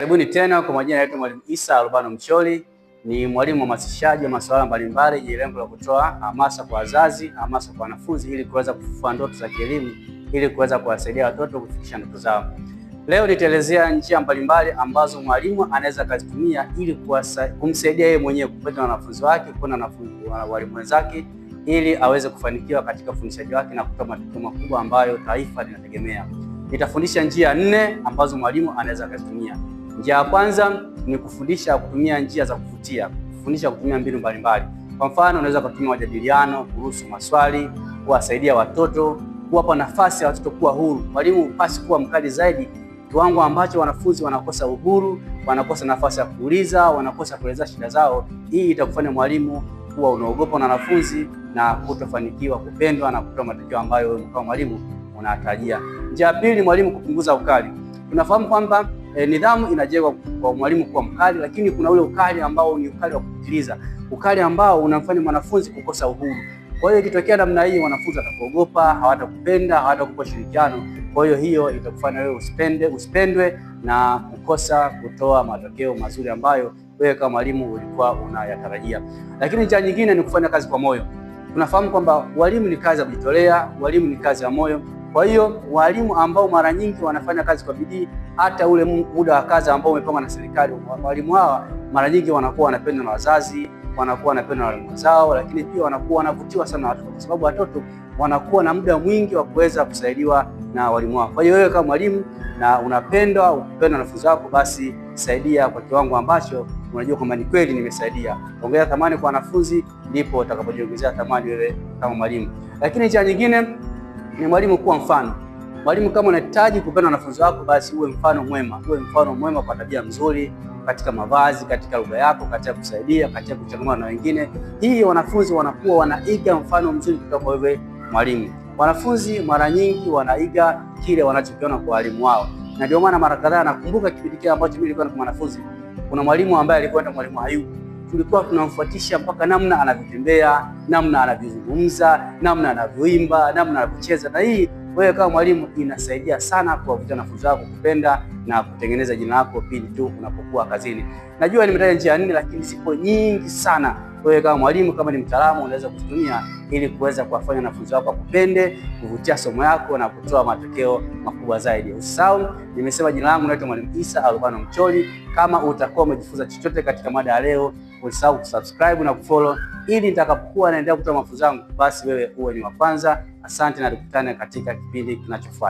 Karibuni tena. Kwa majina yetu Mwalimu Isa Albano Mcholi, ni mwalimu mhamasishaji wa masuala mbalimbali yenye lengo la kutoa hamasa kwa wazazi, hamasa kwa wanafunzi ili kuweza kufufua ndoto za kielimu, ili kuweza kuwasaidia watoto kufikisha ndoto zao. Leo nitaelezea njia mbalimbali ambazo mwalimu anaweza kuzitumia ili kumsaidia yeye mwenyewe kupenda wanafunzi wake, kupenda walimu wenzake, ili aweze kufanikiwa katika ufundishaji wake na kutoa matokeo makubwa ambayo taifa linategemea. Nitafundisha njia 4 ambazo mwalimu anaweza kuzitumia. Njia ya kwanza ni kufundisha kutumia njia za kuvutia, kufundisha kutumia mbinu mbalimbali. Kwa mfano, unaweza kutumia majadiliano, kuruhusu maswali, kuwasaidia watoto, kuwapa nafasi ya watoto kuwa huru. Mwalimu hupasi kuwa mkali zaidi, kiwango ambacho wanafunzi wanakosa uhuru, wanakosa nafasi ya kuuliza, wanakosa kueleza shida zao. Hii itakufanya mwalimu kuwa unaogopa na wanafunzi na kutofanikiwa kupendwa na kutoa matokeo ambayo wewe kama mwalimu unatarajia. Njia ya pili, mwalimu kupunguza ukali. Tunafahamu kwamba nidhamu inajengwa kwa mwalimu kuwa mkali, lakini kuna ule ukali ambao ni ukali wa kupitiliza, ukali ambao unamfanya mwanafunzi kukosa uhuru. Kwa hiyo ikitokea namna hii, wanafunzi watakuogopa, hawatakupenda, hawatakupa ushirikiano. Kwa hiyo itakufanya wewe usipendwe na kukosa kutoa matokeo mazuri ambayo wewe kama mwalimu ulikuwa unayatarajia. Lakini njia nyingine ni kufanya kazi kwa moyo. Tunafahamu kwamba walimu ni kazi ya kujitolea, walimu ni kazi ya moyo. Kwa hiyo walimu ambao mara nyingi wanafanya kazi kwa bidii, hata ule muda wa kazi ambao umepangwa na serikali, walimu hawa mara nyingi wanakuwa wanapendwa na wazazi, wanakuwa wanapendwa na walimu zao, lakini pia wanakuwa wanavutiwa sana na watoto, kwa sababu watoto wanakuwa na muda mwingi wa kuweza kusaidiwa na walimu wao. Kwa hiyo wewe kama mwalimu na unapendwa, ukipenda wanafunzi wako, basi saidia kwa kiwango ambacho unajua kwamba ni kweli nimesaidia. Ongeza thamani kwa wanafunzi, ndipo utakapojiongezea thamani wewe kama mwalimu. Lakini njia nyingine ni mwalimu kuwa mfano. Mwalimu kama unahitaji kupenda wanafunzi wako, basi uwe mfano mwema. Uwe mfano mwema kwa tabia nzuri, katika mavazi, katika lugha yako, katika kusaidia, katika kuchangamana na wengine. Hii wanafunzi wanakuwa wanaiga mfano mzuri kutoka wewe mwalimu. Wanafunzi mara nyingi wanaiga kile wanachokiona kwa walimu wao. Na ndio maana mara kadhaa nakumbuka kipindi kile ambacho mimi nilikuwa na mwanafunzi, kuna mwalimu ambaye alikuwa ndo mwalimu Ayubu. Tulikuwa tunamfuatisha mpaka namna anavyotembea, namna anavyozungumza, namna anavyoimba, namna anavyocheza. Na hii wewe kama mwalimu inasaidia sana kuwavutia wanafunzi wako kupenda na kutengeneza jina lako pindi tu unapokuwa kazini. Najua nimetaja njia 4, lakini sipo nyingi sana. Wewe kama mwalimu, kama ni mtaalamu, unaweza kutumia ili kuweza kuwafanya wanafunzi wako wakupende, kuvutia somo yako na kutoa matokeo makubwa zaidi. Usisahau, nimesema jina langu naitwa Mwalimu Isa Albano Mcholi. Kama utakuwa umejifunza chochote katika mada ya leo, usisahau kusubscribe na kufollow ili nitakapokuwa naendelea kutoa mafunzo yangu, basi wewe uwe ni wa kwanza. Asante na tukutane katika kipindi kinachofuata.